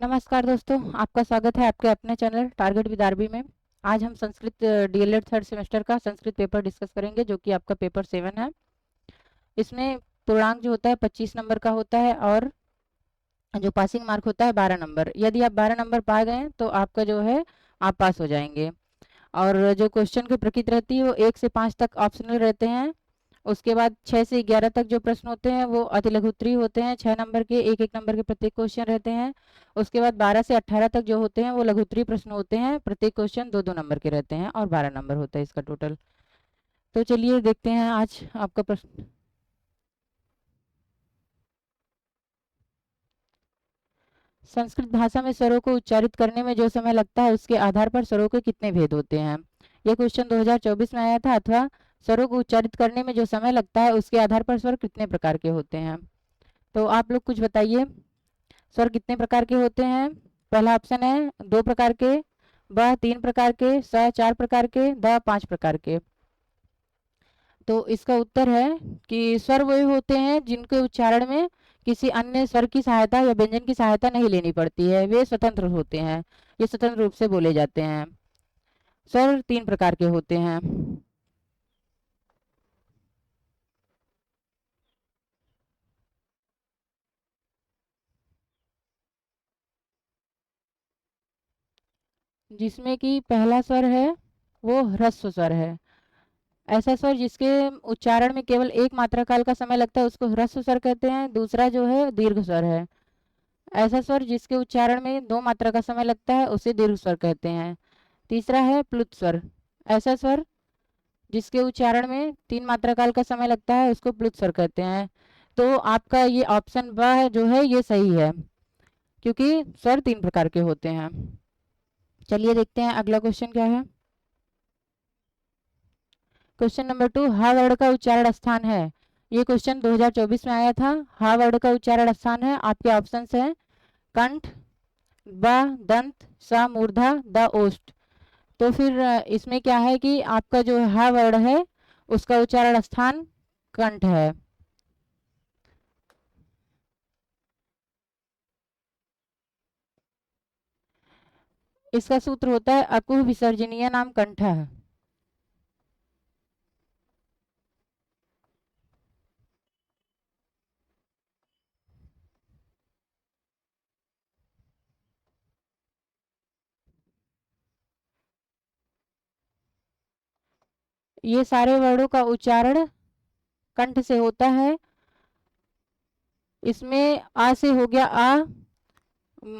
नमस्कार दोस्तों, आपका स्वागत है आपके अपने चैनल टारगेट विद आरबी में। आज हम संस्कृत डीएलएड थर्ड सेमेस्टर का संस्कृत पेपर डिस्कस करेंगे, जो कि आपका पेपर 7 है। इसमें पूर्णांक जो होता है 25 नंबर का होता है और जो पासिंग मार्क होता है 12 नंबर। यदि आप 12 नंबर पा गए तो आपका जो है आप पास हो जाएंगे। और जो क्वेश्चन की प्रकृति रहती है वो 1 से 5 तक ऑप्शनल रहते हैं। उसके बाद 6 से 11 तक जो प्रश्न होते हैं वो अति लघु उत्तरीय होते हैं, 6 नंबर के, एक एक नंबर के प्रत्येक क्वेश्चन रहते हैं। उसके बाद 12 से 18 तक जो होते हैं वो लघु उत्तरीय प्रश्न होते हैं, प्रत्येक क्वेश्चन 2-2 नंबर के रहते हैं और 12 नंबर होता है इसका टोटल। तो चलिए देखते हैं आज आपका प्रश्न। संस्कृत भाषा में स्वरों को उच्चारित करने में जो समय लगता है उसके आधार पर स्वरों के कितने भेद होते हैं। यह क्वेश्चन 2024 में आया था। अथवा स्वरों को उच्चारित करने में जो समय लगता है उसके आधार पर स्वर कितने प्रकार के होते हैं। तो आप लोग कुछ बताइए, स्वर कितने प्रकार के होते हैं। पहला ऑप्शन है 2 प्रकार के, ब 3 प्रकार के, स 4 प्रकार के, द 5 प्रकार के। तो इसका उत्तर है कि स्वर वही होते हैं जिनके उच्चारण में किसी अन्य स्वर की सहायता या व्यंजन की सहायता नहीं लेनी पड़ती है, वे स्वतंत्र होते हैं, ये स्वतंत्र रूप से बोले जाते हैं। स्वर 3 प्रकार के होते हैं। जिसमें कि पहला स्वर है वो ह्रस्व स्वर है। ऐसा स्वर जिसके उच्चारण में केवल एक मात्रा काल का समय लगता है उसको ह्रस्व स्वर कहते हैं। दूसरा जो है दीर्घ स्वर है। ऐसा स्वर जिसके उच्चारण में 2 मात्रा का समय लगता है उसे दीर्घ स्वर कहते हैं। तीसरा है प्लुत स्वर। ऐसा स्वर जिसके उच्चारण में 3 मात्रा काल का समय लगता है उसको प्लुत स्वर कहते हैं। तो आपका ये ऑप्शन ब है जो है ये सही है, क्योंकि स्वर 3 प्रकार के होते हैं। चलिए देखते हैं अगला क्वेश्चन क्या है। क्वेश्चन नंबर 2, हा वर्ण का उच्चारण स्थान है। ये क्वेश्चन 2024 में आया था। हा वर्ण का उच्चारण स्थान है, आपके ऑप्शंस हैं कंठ, ब दंत, स मूर्धा, द ओष्ठ। तो फिर इसमें क्या है कि आपका जो हा वर्ण है उसका उच्चारण स्थान कंठ है। इसका सूत्र होता है अकुह विसर्जनीय नाम कंठ है। ये सारे वर्णों का उच्चारण कंठ से होता है। इसमें आ से हो गया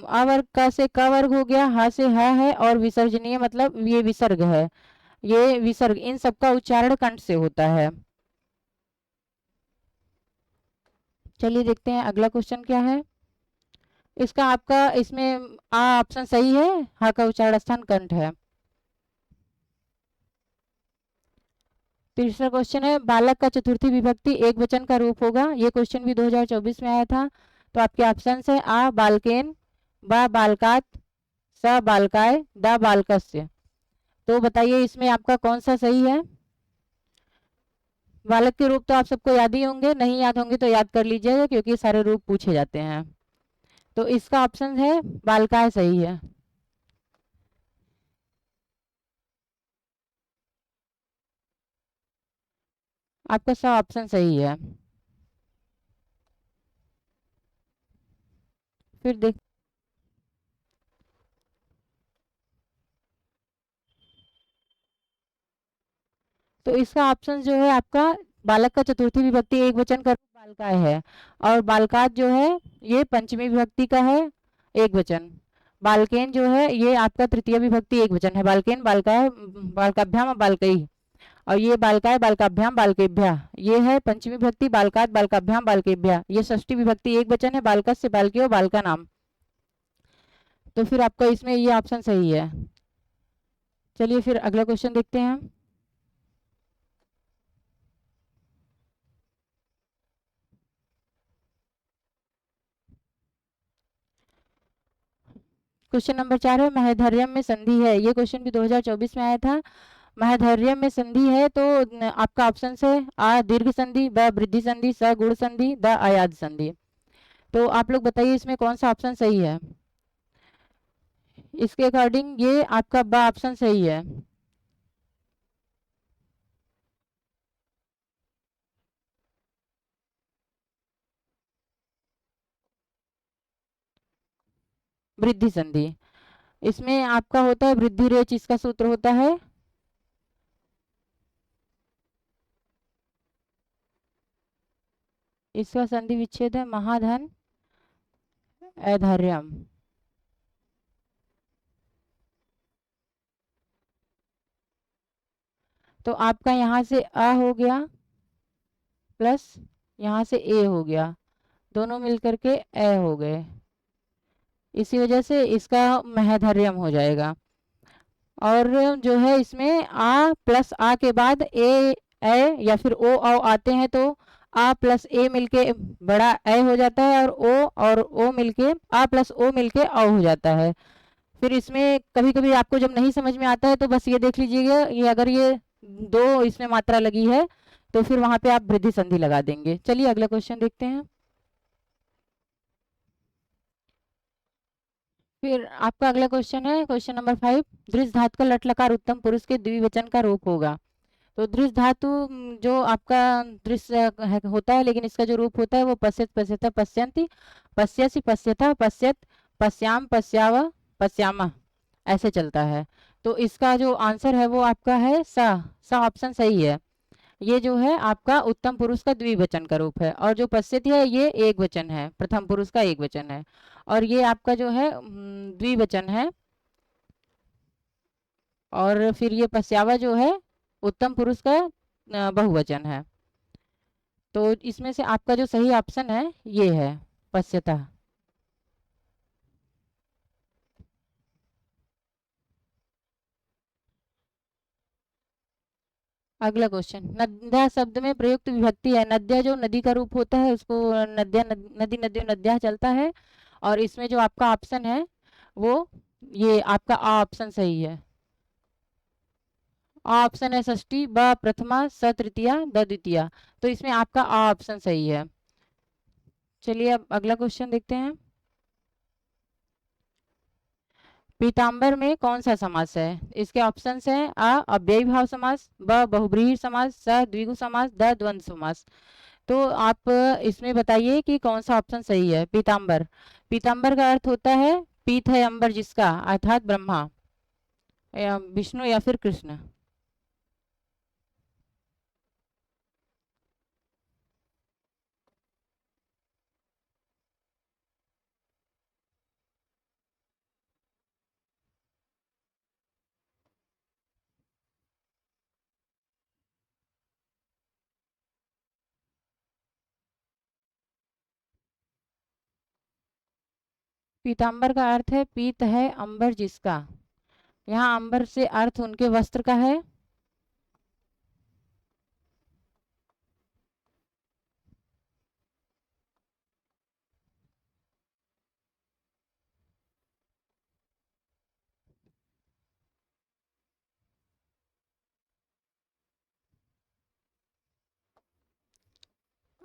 आ वर्ग का से क वर्ग हो गया, हा से हा है और विसर्जनीय मतलब ये विसर्ग है। ये विसर्ग इन सबका उच्चारण कंठ से होता है। चलिए देखते हैं अगला क्वेश्चन क्या है। इसका आपका इसमें आ ऑप्शन सही है, हा का उच्चारण स्थान कंठ है। तीसरा क्वेश्चन है बालक का चतुर्थी विभक्ति एक वचन का रूप होगा। ये क्वेश्चन भी 2024 में आया था। तो आपके ऑप्शन है आ बालकेन, बा बालकात, स बालकाय, द बालकस्य। तो बताइए इसमें आपका कौन सा सही है। बालक के रूप तो आप सबको याद ही होंगे, नहीं याद होंगे तो याद कर लीजिएगा क्योंकि सारे रूप पूछे जाते हैं। तो इसका ऑप्शन है बालकाय सही है। आपका सा ऑप्शन सही है। फिर देख, तो इसका ऑप्शन जो है आपका बालक का चतुर्थी विभक्ति एक वचन का रूप बालकाय है। और बालकात जो है ये पंचमी विभक्ति का है एक वचन। बालकेन जो है ये आपका तृतीय विभक्ति एक वचन है। बालकेन बालकाय बालकाभ्याम और बालकई। और ये बालकाय बालकाभ्याम बालकेभ्या ये है पंचमी विभक्ति। बालकात बालकाभ्याम बालकेभ्या ये षष्ठी विभक्ति एक वचन है, बालकस से बालके और बालका नाम। तो फिर आपका इसमें ये ऑप्शन सही है। चलिए फिर अगला क्वेश्चन देखते हैं। क्वेश्चन नंबर 4 है महधर्यम में संधि है। ये क्वेश्चन भी 2024 में आया था। महधर्यम में संधि है तो आपका ऑप्शन है आ दीर्घ संधि, ब वृद्धि संधि, स गुण संधि, द अयाद संधि। तो आप लोग बताइए इसमें कौन सा ऑप्शन सही है। इसके अकॉर्डिंग ये आपका बा ऑप्शन सही है। वृद्धि संधि, इसमें आपका होता है वृद्धि रेच, इसका सूत्र होता है इसका संधि विच्छेद है महाधन ऐधार्यम। तो आपका यहाँ से अ हो गया प्लस यहाँ से ए हो गया, दोनों मिलकर के ए हो गए, इसी वजह से इसका महधर्यम हो जाएगा। और जो है इसमें आ प्लस आ के बाद ए या फिर ओ आते हैं तो आ प्लस ए मिलके बड़ा ए हो जाता है, और ओ मिलके आ प्लस ओ मिलके औ हो जाता है। फिर इसमें कभी कभी आपको जब नहीं समझ में आता है तो बस ये देख लीजिएगा, ये अगर ये दो इसमें मात्रा लगी है तो फिर वहां पे आप वृद्धि संधि लगा देंगे। चलिए अगला क्वेश्चन देखते हैं। फिर आपका अगला क्वेश्चन है क्वेश्चन नंबर 5। दृश्य धातु का लट लकार उत्तम पुरुष के द्विवचन का रूप होगा। तो दृश्य धातु जो आपका दृश्य होता है, लेकिन इसका जो रूप होता है वो पश्यत पश्यता पश्यन्ति पश्यसि पश्यता पश्यत पश्याम पश्याव पश्यामा ऐसे चलता है। तो इसका जो आंसर है वो आपका है सा ऑप्शन सही है। ये जो है आपका उत्तम पुरुष का द्विवचन का रूप है, और जो पश्यति है ये एक वचन है, प्रथम पुरुष का एक वचन है, और ये आपका जो है द्विवचन है। और फिर ये पश्यावा जो है उत्तम पुरुष का बहुवचन है। तो इसमें से आपका जो सही ऑप्शन है ये है पश्यता। अगला क्वेश्चन, नद्या शब्द में प्रयुक्त विभक्ति है। नद्या जो नदी का रूप होता है उसको नद्या नदी नद्यो नद्या चलता है, और इसमें जो आपका ऑप्शन है वो ये आपका आ ऑप्शन सही है। आ ऑप्शन है षष्ठी, ब प्रथमा, स तृतीया, द द्वितीया। तो इसमें आपका आ ऑप्शन सही है। चलिए अब अगला क्वेश्चन देखते हैं। पीताम्बर में कौन सा समास है? इसके ऑप्शंस हैं अ अव्ययी भाव समास, ब बहुब्रीहि समास, स द्विगु समास, द द्वंद्व समास। तो आप इसमें बताइए कि कौन सा ऑप्शन सही है। पीताम्बर, पीताम्बर का अर्थ होता है पीत है अंबर जिसका, अर्थात ब्रह्मा या विष्णु या फिर कृष्ण। पीताम्बर का अर्थ है पीत है अंबर जिसका, यहाँ अंबर से अर्थ उनके वस्त्र का है।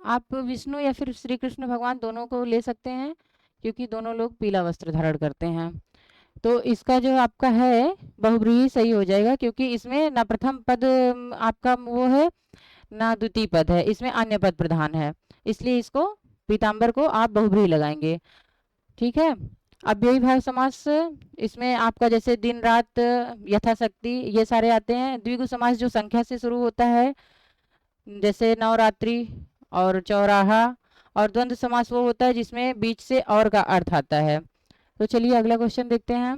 आप विष्णु या फिर श्री कृष्ण भगवान दोनों को ले सकते हैं, क्योंकि दोनों लोग पीला वस्त्र धारण करते हैं। तो इसका जो आपका है बहुब्रीहि सही हो जाएगा, क्योंकि इसमें ना प्रथम पद आपका वो है ना द्वितीय पद है, इसमें अन्य पद प्रधान है, इसलिए इसको पीताम्बर को आप बहुब्रीहि लगाएंगे। ठीक है। अव्ययी भाव समास, इसमें आपका जैसे दिन रात यथाशक्ति ये सारे आते हैं। द्विगु समास जो संख्या से शुरू होता है, जैसे नवरात्रि और चौराहा। और द्वंद्व समास वो होता है जिसमें बीच से और का अर्थ आता है। तो चलिए अगला क्वेश्चन देखते हैं।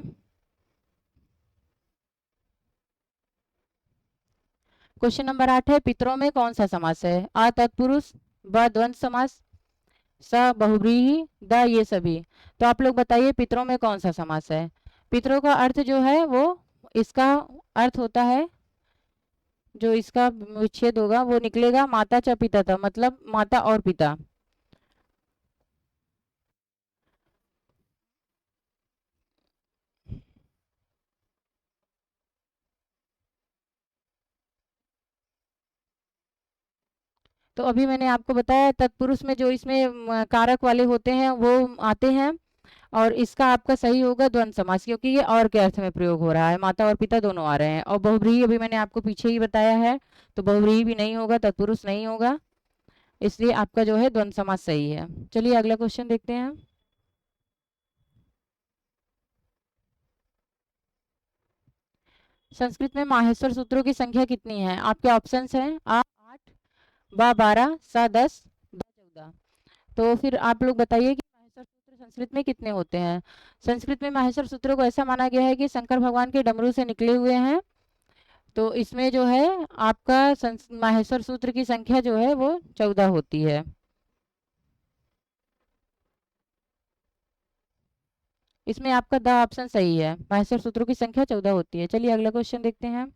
क्वेश्चन नंबर 8 है, पितरों में कौन सा समास है? अ तत्पुरुष, ब द्वंद्व समास, स बहुव्रीहि, द ये सभी। तो आप लोग बताइए पितरों में कौन सा समास है? पितरों का अर्थ जो है वो इसका अर्थ होता है, जो इसका विच्छेद होगा वो निकलेगा माता च पिता था, मतलब माता और पिता। तो अभी मैंने आपको बताया तत्पुरुष में जो इसमें कारक वाले होते हैं वो आते हैं। और इसका आपका सही होगा द्वंद्व समास, क्योंकि ये और के अर्थ में प्रयोग हो रहा है, माता और पिता दोनों आ रहे हैं। और बहुव्रीहि अभी मैंने आपको पीछे ही बताया है, तो बहुव्रीहि भी नहीं होगा, तत्पुरुष नहीं होगा, इसलिए आपका जो है द्वंद्व समास सही है। चलिए अगला क्वेश्चन देखते हैं। संस्कृत में माहेश्वर सूत्रों की संख्या कितनी है? आपके ऑप्शंस हैं आ 8, बा 12, सा 10, दा 14। तो फिर आप लोग बताइए कि माहेश्वर सूत्र संस्कृत में कितने होते हैं। संस्कृत में माहेश्वर सूत्रों को ऐसा माना गया है कि शंकर भगवान के डमरू से निकले हुए हैं। तो इसमें जो है आपका माहेश्वर सूत्र की संख्या जो है वो 14 होती है। इसमें आपका द ऑप्शन सही है, माहेश्वर सूत्रों की संख्या 14 होती है। चलिए अगला क्वेश्चन देखते हैं।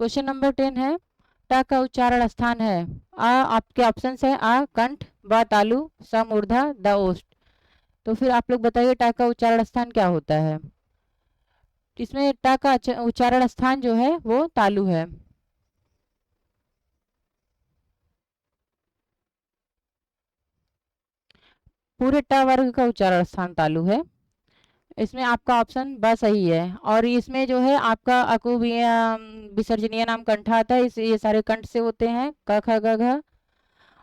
क्वेश्चन नंबर 10 है, ट का उच्चारण स्थान है। आपके ऑप्शन है आ कंठ, ब तालु, स मूर्धा, द ओष्ठ। तो फिर आप लोग बताइए ट का उच्चारण स्थान क्या होता है। इसमें ट का उच्चारण स्थान जो है वो तालु है। पूरे ट वर्ग का उच्चारण स्थान तालु है। इसमें आपका ऑप्शन ब सही है। और इसमें जो है आपका अकु विसर्जनीय नाम कंठ आता है, इस ये सारे कंठ से होते हैं, क ख ग घ।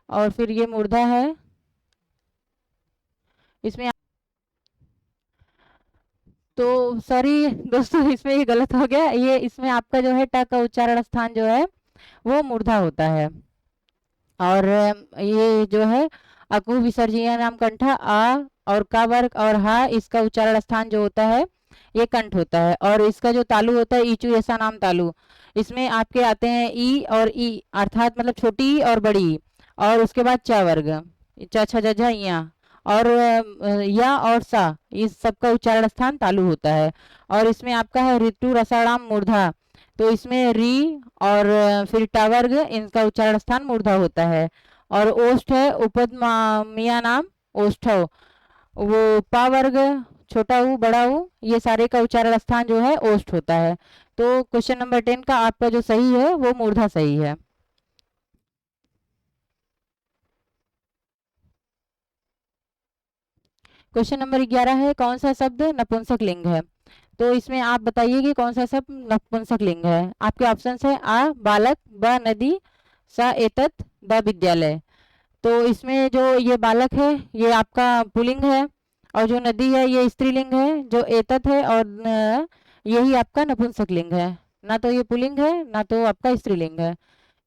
और फिर ये मूर्धा है। इसमें तो सॉरी दोस्तों, इसमें ये गलत हो गया, ये इसमें आपका जो है ट का उच्चारण स्थान जो है वो मूर्धा होता है। और ये जो है अकु विसर्जनीय नाम कंठा आ और का वर्ग और हा, इसका उच्चारण स्थान जो होता है ये कंठ होता है। और इसका जो तालु होता है ईचू ऐसा नाम तालु, इसमें आपके आते हैं ई और ई, अर्थात मतलब छोटी ई और बड़ी ई। और उसके बाद च वर्ग, च छ ज झ इया, और या और सा, इस सबका उच्चारण स्थान तालु होता है। और इसमें आपका है ऋतु रसाणाम मूर्धा, तो इसमें री और फिर टावर्ग, इनका उच्चारण स्थान मूर्धा होता है। और ओष्ठ है उपद मिया नाम ओष्ठव, वो पा वर्ग, छोटा ऊ बड़ा ऊ, ये सारे का उच्चारण स्थान जो है ओष्ठ होता है। तो क्वेश्चन नंबर 10 का आपका जो सही है वो मूर्धा सही है। क्वेश्चन नंबर 11 है, कौन सा शब्द नपुंसक लिंग है। तो इसमें आप बताइए कि कौन सा शब्द नपुंसक लिंग है। आपके ऑप्शन है आ बालक, ब नदी, स एतत्, द विद्यालय। तो इसमें जो ये बालक है ये आपका पुल्लिंग है, और जो नदी है ये स्त्रीलिंग है, जो एतत है और यही आपका नपुंसक लिंग है। ना तो ये पुल्लिंग है ना तो आपका स्त्रीलिंग है,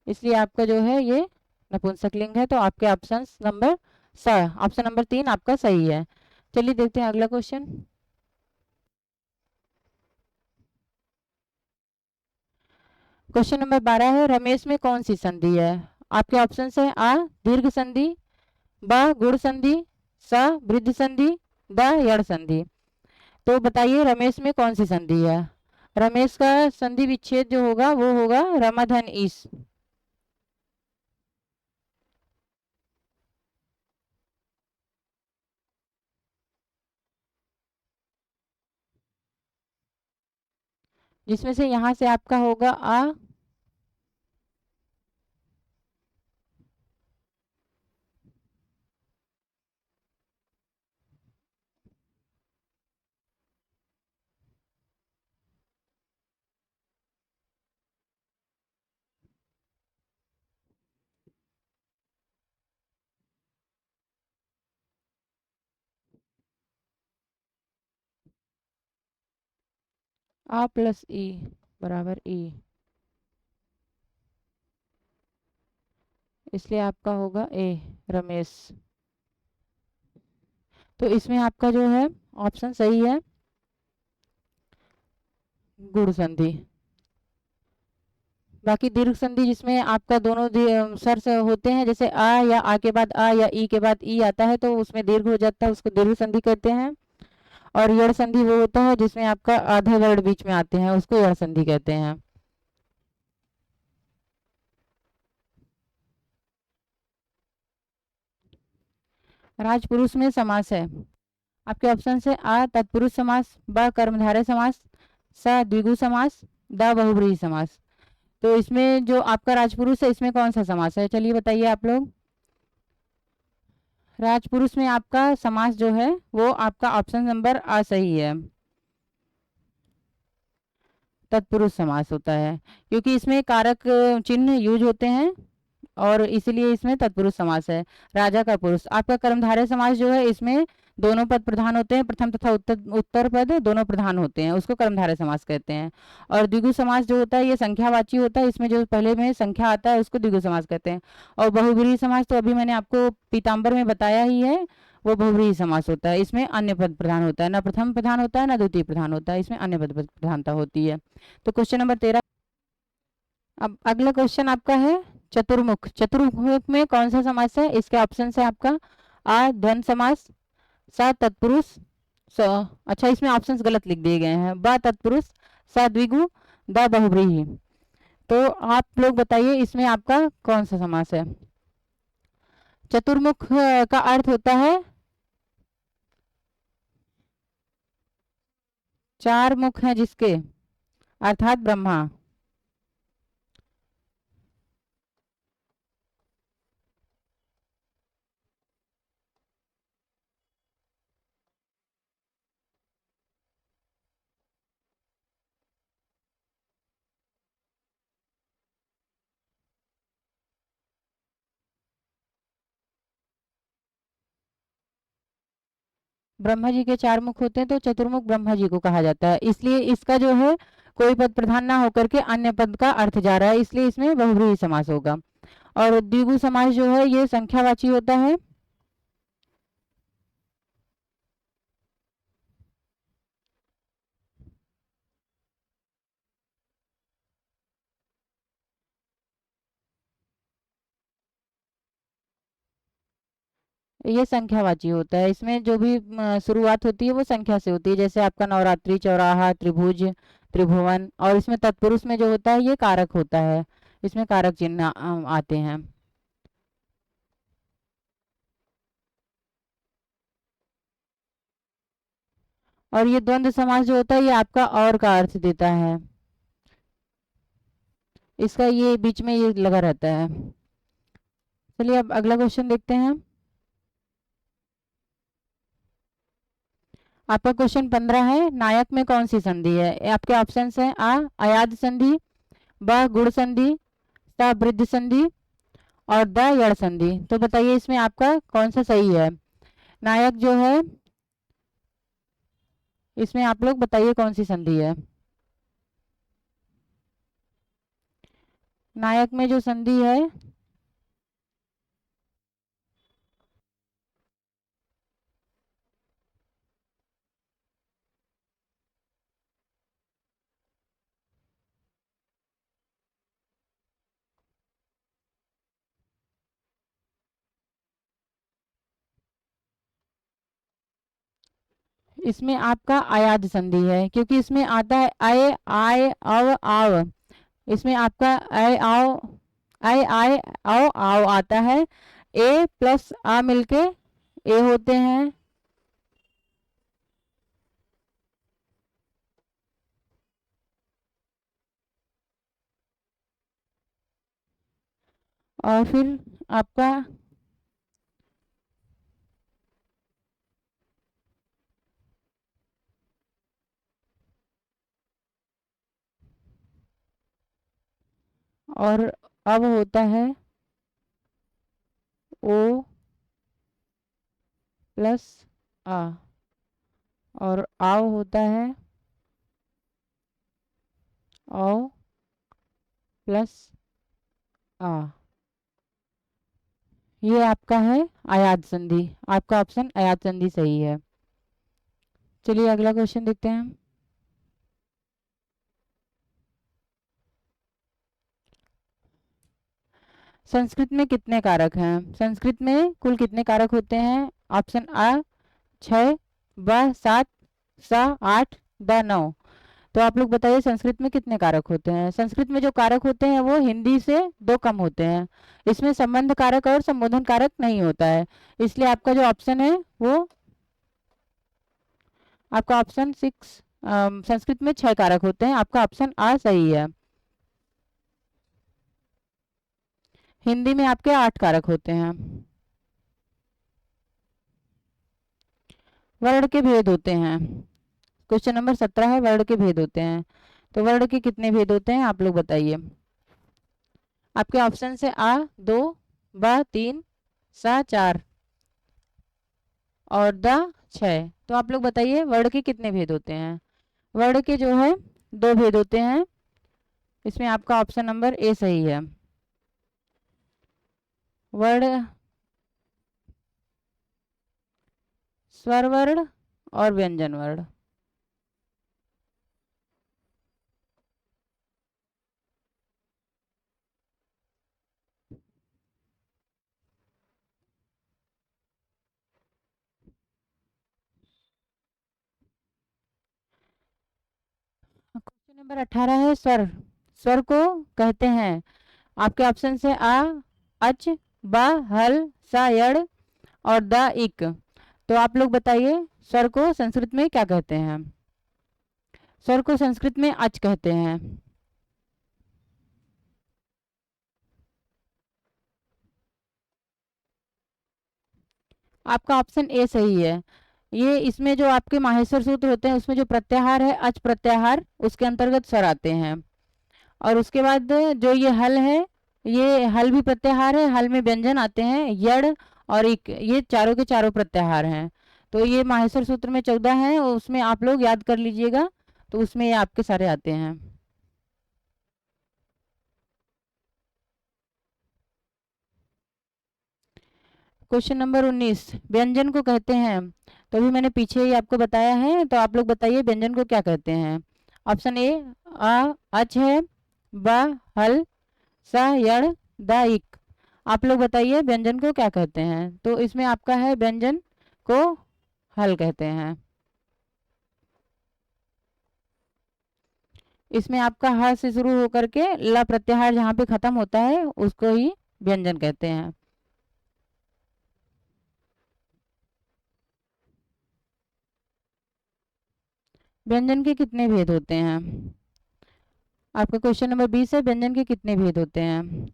इसलिए आपका जो है ये नपुंसक लिंग है। तो आपके ऑप्शन नंबर ऑप्शन नंबर 3 आपका सही है। चलिए देखते हैं अगला क्वेश्चन। क्वेश्चन नंबर 12 है, रमेश में कौन सी संधि है। आपके ऑप्शन है आ दीर्घ संधि, ब गुण संधि, स वृद्धि संधि, द यड़ संधि। तो बताइए रमेश में कौन सी संधि है। रमेश का संधि विच्छेद जो होगा वो होगा रमाधन ईश। जिसमें से यहाँ से आपका होगा आ प्लस ई बराबर ई, इसलिए आपका होगा ए रमेश। तो इसमें आपका जो है ऑप्शन सही है गुण संधि। बाकी दीर्घ संधि जिसमें आपका दोनों स्वर से होते हैं, जैसे या आ के बाद आ या ई के बाद ई आता है तो उसमें दीर्घ हो जाता है, उसको दीर्घ संधि कहते हैं। और यड़ संधि वो होता है जिसमें आपका आधे वर्ण बीच में आते हैं, उसको यड़ संधि कहते हैं। राजपुरुष में समास है। आपके ऑप्शन है आ तत्पुरुष समास, ब कर्मधारय समास, स द्विगु समास, द बहुब्रीहि समास। तो इसमें जो आपका राजपुरुष है इसमें कौन सा समास है, चलिए बताइए आप लोग। राजपुरुष में आपका समास जो है वो आपका ऑप्शन नंबर आ सही है, तत्पुरुष समास होता है, क्योंकि इसमें कारक चिन्ह यूज होते हैं और इसलिए इसमें तत्पुरुष समास है। राजा का पुरुष, आपका कर्मधारय समास जो है इसमें दोनों पद प्रधान होते हैं, प्रथम तथा उत्तर पद दोनों प्रधान होते हैं, उसको कर्मधारय समास कहते हैं। और द्विगु समास जो होता है ये संख्यावाची होता है, इसमें जो पहले में संख्या आता है उसको द्विगु समास कहते हैं। और बहुव्रीहि समास तो अभी मैंने आपको पीताम्बर में बताया ही है, वो बहुव्रीहि समास होता है, इसमें अन्य पद प्रधान होता है, ना प्रथम प्रधान होता है ना द्वितीय प्रधान होता है, इसमें अन्य पद प्रधानता होती है। तो क्वेश्चन नंबर 13। अब अगला क्वेश्चन आपका है चतुर्मुख। चतुर्मुख में कौन सा समास है? इसके ऑप्शन है आपका आ द्वंद समास, सा तत्पुरुष, अच्छा इसमें ऑप्शंस गलत लिख दिए गए हैं, बा तत्पुरुष, सा द्विगु, दा बहुव्रीहि। तो आप लोग बताइए इसमें आपका कौन सा समास है? चतुर्मुख का अर्थ होता है चार मुख हैं जिसके, अर्थात ब्रह्मा। ब्रह्मा जी के चार मुख होते हैं तो चतुर्मुख ब्रह्मा जी को कहा जाता है, इसलिए इसका जो है कोई पद प्रधान ना होकर के अन्य पद का अर्थ जा रहा है, इसलिए इसमें बहुव्रीहि समास होगा। और द्विगु समास जो है ये संख्यावाची होता है, ये संख्यावाची होता है, इसमें जो भी शुरुआत होती है वो संख्या से होती है, जैसे आपका नवरात्रि, चौराहा, त्रिभुज, त्रिभुवन। और इसमें तत्पुरुष में जो होता है ये कारक होता है, इसमें कारक चिन्ह आते हैं। और ये द्वंद्व समास जो होता है ये आपका और का अर्थ देता है, इसका ये बीच में ये लगा रहता है। चलिए अब अगला क्वेश्चन देखते हैं। आपका क्वेश्चन 15 है, नायक में कौन सी संधि है? आपके ऑप्शंस हैं आ अयाद संधि, ब गुण संधि, स वृद्धि संधि और द यड़ संधि। तो बताइए इसमें आपका कौन सा सही है? नायक जो है इसमें आप लोग बताइए कौन सी संधि है? नायक में जो संधि है इसमें आपका अयाद संधि है, क्योंकि इसमें आता है अय आय अव आव, इसमें आपका अय आओ अय आय आओ आओ आता है, ए प्लस आ मिलके ए होते हैं, और फिर आपका और अब होता है ओ प्लस आ, और आओ होता है ओ प्लस आ। ये आपका है अयाद संधि, आपका ऑप्शन अयाद संधि सही है। चलिए अगला क्वेश्चन देखते हैं। संस्कृत में कितने कारक हैं? संस्कृत में कुल कितने कारक होते हैं? ऑप्शन आ 6, ब 7, सा 8, द 9। तो आप लोग बताइए संस्कृत में कितने कारक होते हैं? संस्कृत में जो कारक होते हैं वो हिंदी से 2 कम होते हैं, इसमें संबंध कारक और संबोधन कारक नहीं होता है, इसलिए आपका जो ऑप्शन है वो आपका ऑप्शन 6, संस्कृत में 6 कारक होते हैं, आपका ऑप्शन आ सही है। हिंदी में आपके 8 कारक होते हैं। वर्ण के भेद होते हैं। क्वेश्चन नंबर 17 है, वर्ण के भेद होते हैं। तो वर्ण के कितने भेद होते हैं आप लोग बताइए। आपके ऑप्शन है आ 2, ब 3, सा 4 और द 6। तो आप लोग बताइए वर्ण के कितने भेद होते हैं। वर्ण के जो है 2 भेद होते हैं। इसमें आपका ऑप्शन नंबर ए सही है। वर्ण, स्वर वर्ण और व्यंजन वर्ण। क्वेश्चन नंबर 18 है, स्वर। स्वर को कहते हैं। आपके ऑप्शन से आ, अच, बा, हल, सा, यड़ और द, इक। तो आप लोग बताइए स्वर को संस्कृत में क्या कहते हैं। स्वर को संस्कृत में अच कहते हैं। आपका ऑप्शन ए सही है। ये इसमें जो आपके माहेश्वर सूत्र होते हैं उसमें जो प्रत्याहार है अच प्रत्याहार उसके अंतर्गत स्वर आते हैं। और उसके बाद जो ये हल है, ये हल भी प्रत्याहार है, हल में व्यंजन आते हैं यड़ और इक, ये चारों के चारों प्रत्याहार हैं। तो ये माहेश्वर सूत्र में 14 है, उसमें आप लोग याद कर लीजिएगा। तो उसमें ये आपके सारे आते हैं। क्वेश्चन नंबर 19, व्यंजन को कहते हैं। तो अभी मैंने पीछे ही आपको बताया है, तो आप लोग बताइए व्यंजन को क्या कहते हैं। ऑप्शन ए आ, अच है, ब, हल, सा, यड़, द, इक। आप लोग बताइए व्यंजन को क्या कहते हैं। तो इसमें आपका है व्यंजन को हल कहते हैं। इसमें आपका ह से शुरू होकर के ल प्रत्याहार जहाँ पे खत्म होता है उसको ही व्यंजन कहते हैं। व्यंजन के कितने भेद होते हैं। आपका क्वेश्चन नंबर 20 है, व्यंजन के कितने भेद होते हैं।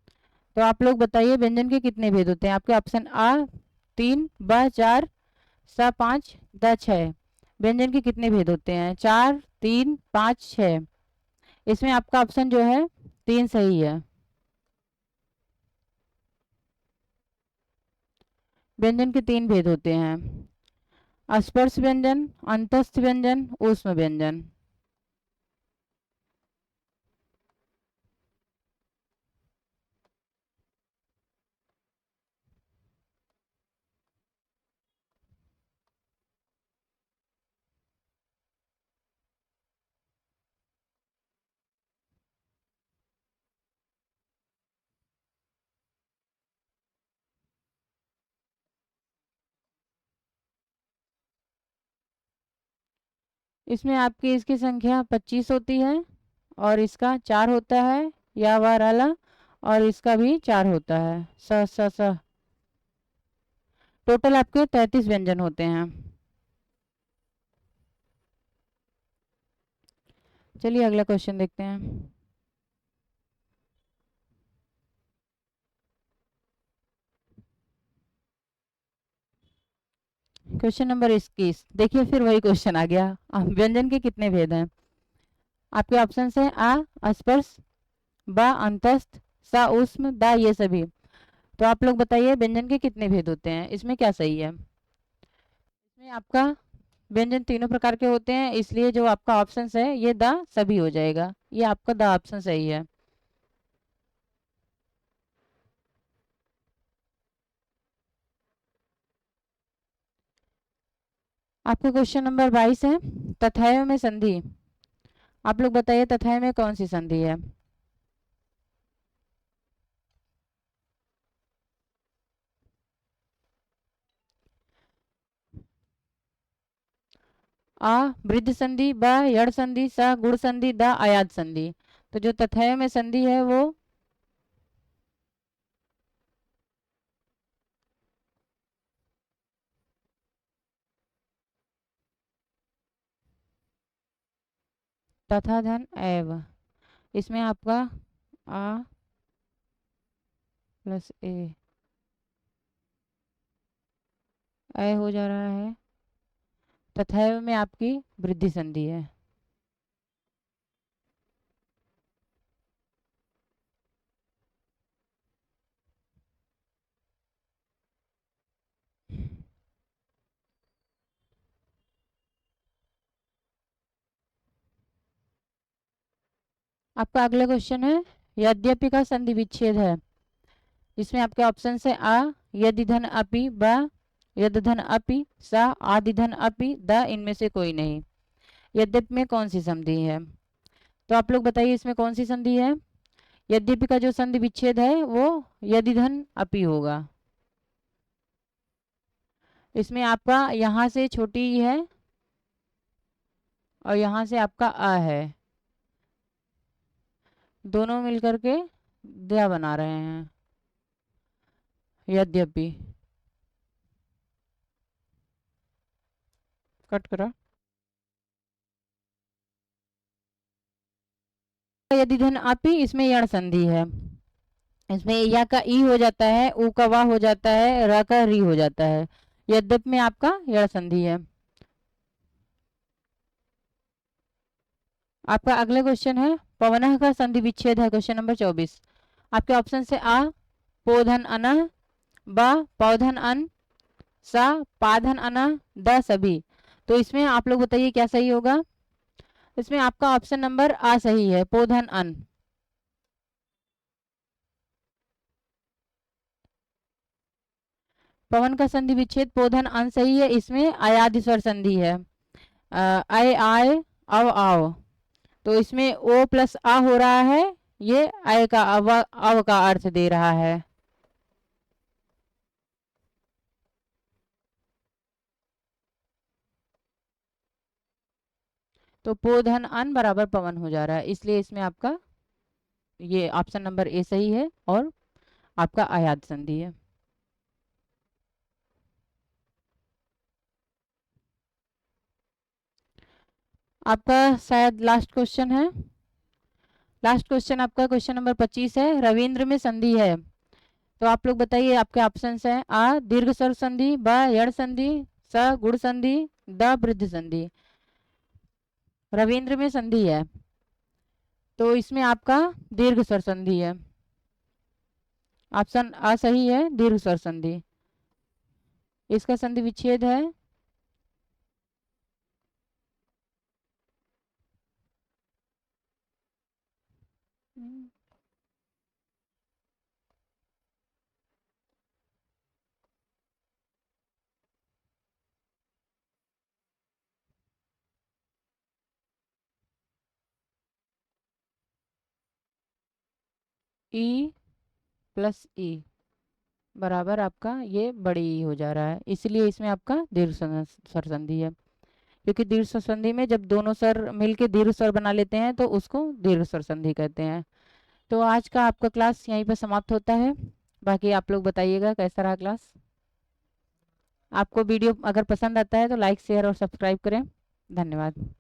तो आप लोग बताइए व्यंजन के कितने भेद होते हैं। आपके ऑप्शन आ 3, ब 4, सा 5, द 6। व्यंजन के कितने भेद होते हैं। 4, 3, 5, 6। इसमें आपका ऑप्शन जो है 3 सही है। व्यंजन के 3 भेद होते हैं। अस्पर्श व्यंजन, अंतस्थ व्यंजन, ऊष्म व्यंजन। इसमें आपकी इसकी संख्या 25 होती है और इसका 4 होता है या वाराला, और इसका भी 4 होता है स स स। टोटल आपके 33 व्यंजन होते हैं। चलिए अगला क्वेश्चन देखते हैं। क्वेश्चन नंबर 21, देखिए फिर वही क्वेश्चन आ गया। व्यंजन के कितने भेद हैं। आपके ऑप्शन है आ स्पर्श, ब अंतस्थ, सा ऊष्म, दा ये सभी। तो आप लोग बताइए व्यंजन के कितने भेद होते हैं। इसमें क्या सही है। इसमें आपका व्यंजन तीनों प्रकार के होते हैं, इसलिए जो आपका ऑप्शन है ये द सभी हो जाएगा। ये आपका द ऑप्शन सही है। आपका क्वेश्चन नंबर 22 है, तथाय में संधि। आप लोग बताइए तथाय में कौन सी संधि है। आ वृद्ध संधि, ब यड़ संधि, स गुण संधि, द आयात संधि। तो जो तथाय में संधि है वो तथा धन एव। इसमें आपका आ प्लस ए हो जा रहा है। तथैव में आपकी वृद्धि संधि है। आपका अगला क्वेश्चन है यद्यपि का संधि विच्छेद है। इसमें आपके ऑप्शन है आ, यदि धन अपि, ब, यद धन अपि, सा, आदि धन अपि, द, इनमें से कोई नहीं। यद्यपि में कौन सी संधि है? तो आप लोग बताइए इसमें कौन सी संधि है? यद्यपि का जो संधि विच्छेद है वो यदि धन अपि होगा। इसमें आपका यहाँ से छोटी ई है और यहाँ से आपका अ है, दोनों मिलकर के द बना रहे हैं यद्यपि। कट करो। यदि धन अपि, इसमें यण संधि है। इसमें या का ई हो जाता है, उ का वा हो जाता है, र का री हो जाता है। यद्यपि में आपका यण संधि है। आपका अगला क्वेश्चन है पवनः का संधि विच्छेद है, क्वेश्चन नंबर 24। आपके ऑप्शन से आ पोधन अनः, ब पौधन अन, सा पाधन अनः, द सभी। तो इसमें आप लोग बताइए क्या सही होगा? इसमें आपका ऑप्शन नंबर आ सही है, पोधन अन। पवन का संधि विच्छेद पोधन अन सही है। इसमें अयादि स्वर संधि है, आय आय अव आव। तो इसमें ओ प्लस आ हो रहा है, ये आय का अव का अर्थ दे रहा है। तो पोधन अन बराबर पवन हो जा रहा है, इसलिए इसमें आपका ये ऑप्शन नंबर ए सही है और आपका आयाद संधि है। आपका शायद लास्ट क्वेश्चन है। लास्ट क्वेश्चन आपका क्वेश्चन नंबर 25 है, रविंद्र में संधि है। तो आप लोग बताइए आपके ऑप्शंस हैं आ दीर्घ स्वर संधि, ब यड़ संधि, स गुण संधि, द वृद्धि संधि। रविंद्र में संधि है तो इसमें आपका दीर्घ स्वर संधि है। ऑप्शन आ सही है, दीर्घ स्वर संधि। इसका संधि विच्छेद है ई प्लस ई बराबर आपका ये बड़ी ई हो जा रहा है, इसलिए इसमें आपका दीर्घ स्वर संधि है। क्योंकि दीर्घ स्वर संधि में जब दोनों स्वर मिलके दीर्घ स्वर बना लेते हैं तो उसको दीर्घ स्वर संधि कहते हैं। तो आज का आपका क्लास यहीं पर समाप्त होता है। बाकी आप लोग बताइएगा कैसा रहा क्लास। आपको वीडियो अगर पसंद आता है तो लाइक शेयर और सब्सक्राइब करें। धन्यवाद।